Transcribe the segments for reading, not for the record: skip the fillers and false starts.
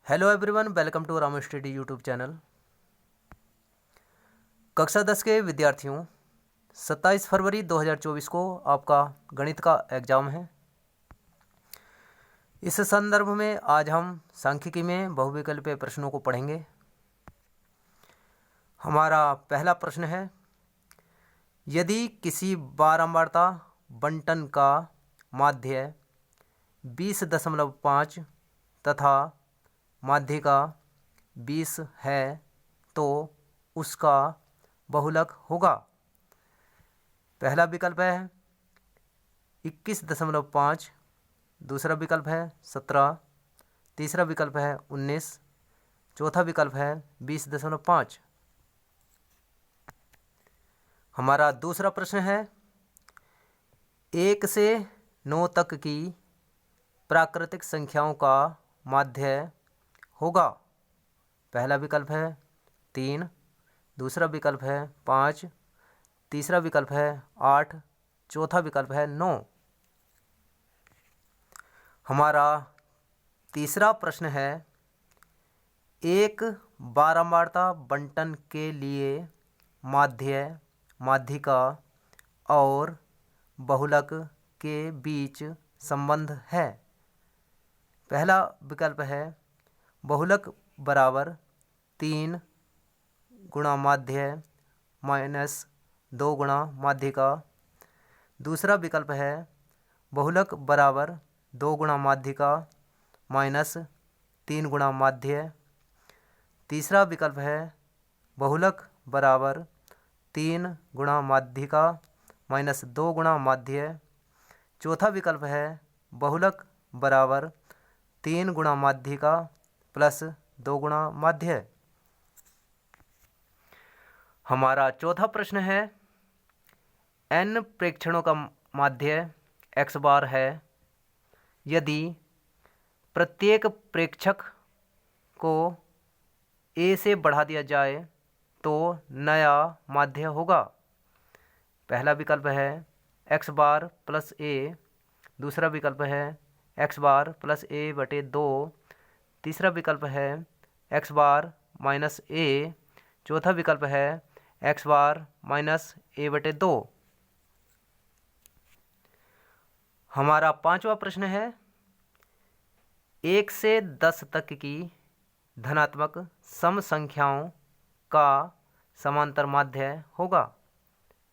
Hello everyone, welcome to Ram study YouTube channel. कक्षा 10 के विद्यार्थियों, 27 फरवरी 2024 को आपका गणित का एग्ज़ाम है। इस संदर्भ में आज हम सांख्यिकी में बहुविकल्पीय प्रश्नों को पढ़ेंगे। हमारा पहला प्रश्न है, यदि किसी बारंबारता बंटन का माध्य 20.5 तथा माध्य का 20 है तो उसका बहुलक होगा। पहला विकल्प है 21.5, दूसरा विकल्प है 17, तीसरा विकल्प है 19, चौथा विकल्प है 20.5। हमारा दूसरा प्रश्न है, 1 से 9 तक की प्राकृतिक संख्याओं का माध्य होगा। पहला विकल्प है 3, दूसरा विकल्प है 5, तीसरा विकल्प है 8, चौथा विकल्प है 9। हमारा तीसरा प्रश्न है, एक बारंबारता बंटन के लिए माध्य, माध्यिका और बहुलक के बीच संबंध है। पहला विकल्प है बहुलक बराबर 3 गुणा माध्य माइनस 2 गुणा माध्यिका। दूसरा विकल्प है बहुलक बराबर 2 गुणा माध्यिका माइनस 3 गुणा माध्य। तीसरा विकल्प है बहुलक बराबर 3 गुणा माध्यिका माइनस 2 गुणा माध्य। चौथा विकल्प है बहुलक बराबर 3 गुणा माध्यिका प्लस 2 गुणा माध्य। हमारा चौथा प्रश्न है, n प्रेक्षणों का माध्य x बार है। यदि प्रत्येक प्रेक्षक को a से बढ़ा दिया जाए तो नया माध्य होगा। पहला विकल्प है x बार प्लस a, दूसरा विकल्प है x बार प्लस a बटे 2, तीसरा विकल्प है x बार माइनस a, चौथा विकल्प है x बार माइनस a बटे 2। हमारा पांचवा प्रश्न है, 1 से 10 तक की धनात्मक सम संख्याओं का समांतर माध्य होगा।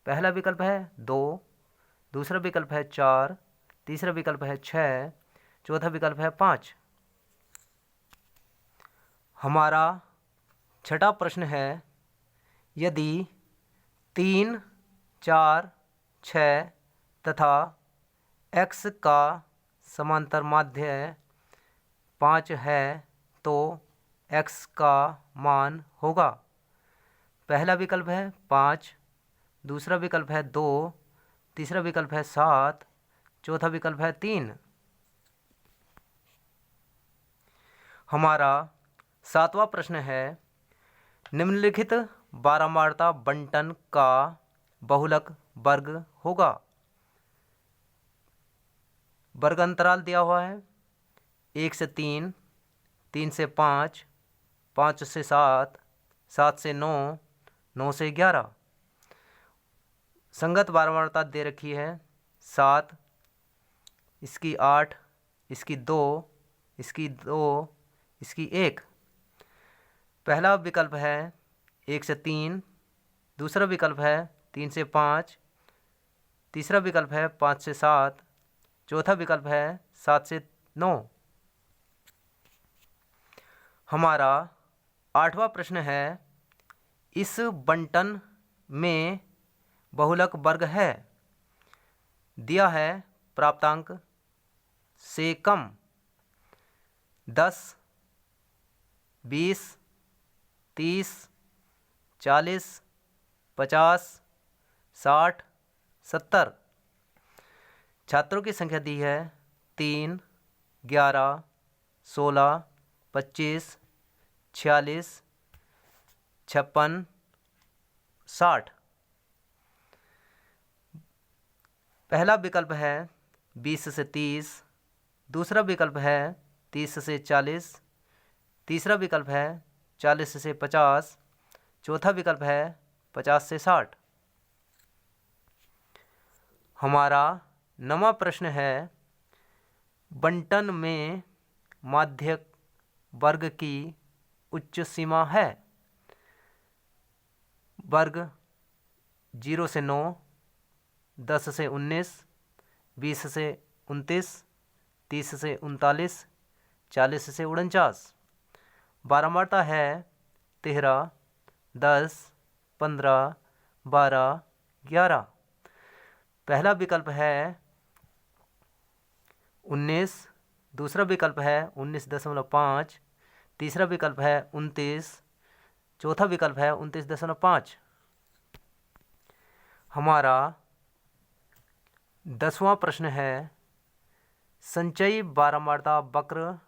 पहला विकल्प है 2, दूसरा विकल्प है 4, तीसरा विकल्प है 6, चौथा विकल्प है 5। हमारा छठा प्रश्न है, यदि 3, 4, 6 तथा x का समांतर माध्य 5 है तो x का मान होगा। पहला विकल्प है 5, दूसरा विकल्प है 2, तीसरा विकल्प है 7, चौथा विकल्प है 3। हमारा सातवां प्रश्न है, निम्नलिखित बारंबारता बंटन का बहुलक वर्ग होगा। वर्ग अंतराल दिया हुआ है 1 से 3, 3 से 5, 5 से 7, 7 से 9, 9 से 11। संगत बारंबारता दे रखी है 7, इसकी 8, इसकी 2, इसकी 2, इसकी 1। पहला विकल्प है 1 से 3, दूसरा विकल्प है 3 से 5, तीसरा विकल्प है 5 से 7, चौथा विकल्प है 7 से 9। हमारा आठवां प्रश्न है, इस बंटन में बहुलक वर्ग है। दिया है प्राप्तांक से कम 10, 20, 30, 40, 50, 60, 70। छात्रों की संख्या दी है 3, 11, 16, 25, 46, 56, 60। पहला विकल्प है 20 से 30, दूसरा विकल्प है 30 से 40, तीसरा विकल्प है 40 से 50, चौथा विकल्प है 50 से 60। हमारा नवा प्रश्न है, बंटन में माध्यक वर्ग की उच्च सीमा है। वर्ग 0 से 9, 10 से 19, 20 से 29, 30 से 39, 40 से 49। बारंबारता है 13, 10, 15, 12, 11। पहला विकल्प है 19, दूसरा विकल्प है 19.5, तीसरा विकल्प है 29, चौथा विकल्प है 29.5। हमारा 10वां प्रश्न है, संचयी बारंबारता वक्र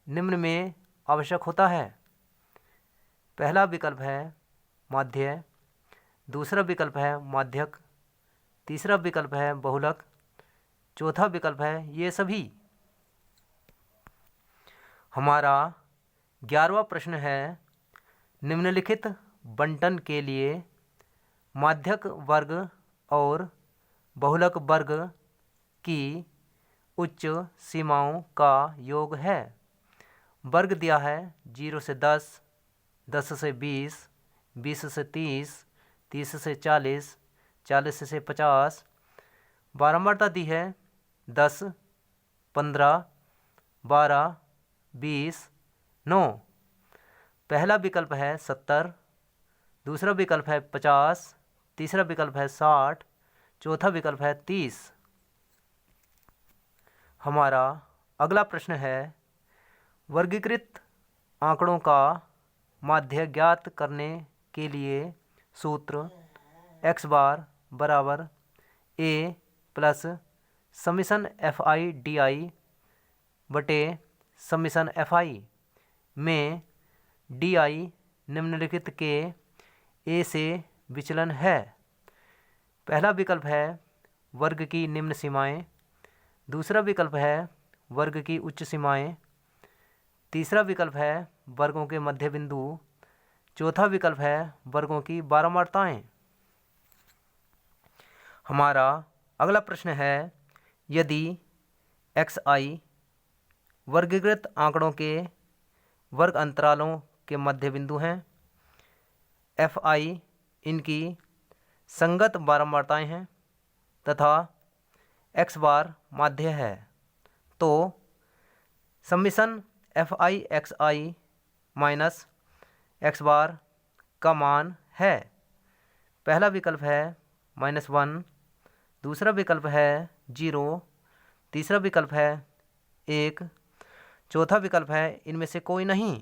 निम्न में आवश्यक होता है। पहला विकल्प है माध्य, दूसरा विकल्प है माध्यक, तीसरा विकल्प है बहुलक, चौथा विकल्प है ये सभी। हमारा 11वां प्रश्न है, निम्नलिखित बंटन के लिए माध्यक वर्ग और बहुलक वर्ग की उच्च सीमाओं का योग है। वर्ग दिया है 0 से 10, 10 से 20, 20 से 30, 30 से 40, 40 से 50। बारंबारता दी है 10, 15, 12, 20, 9। पहला विकल्प है 70, दूसरा विकल्प है 50, तीसरा विकल्प है 60, चौथा विकल्प है 30। हमारा अगला प्रश्न है, वर्गीकृत आंकड़ों का माध्य ज्ञात करने के लिए सूत्र x बार बराबर a प्लस समीशन FI/DI बटे समीशन FI में DI निम्नलिखित के a से विचलन है। पहला विकल्प है वर्ग की निम्न सीमाएं, दूसरा विकल्प है वर्ग की उच्च सीमाएं, तीसरा विकल्प है वर्गों के मध्य बिंदु, चौथा विकल्प है वर्गों की बारंबारताएं। हमारा अगला प्रश्न है, यदि xi वर्गीकृत आंकड़ों के वर्ग अंतरालों के मध्य बिंदु हैं, fi इनकी संगत बारंबारताएं हैं तथा x बार माध्य है, तो समीशन FI/XI माइनस x बार का मान है। पहला विकल्प है -1, दूसरा विकल्प है 0, तीसरा विकल्प है 1, चौथा विकल्प है इनमें से कोई नहीं।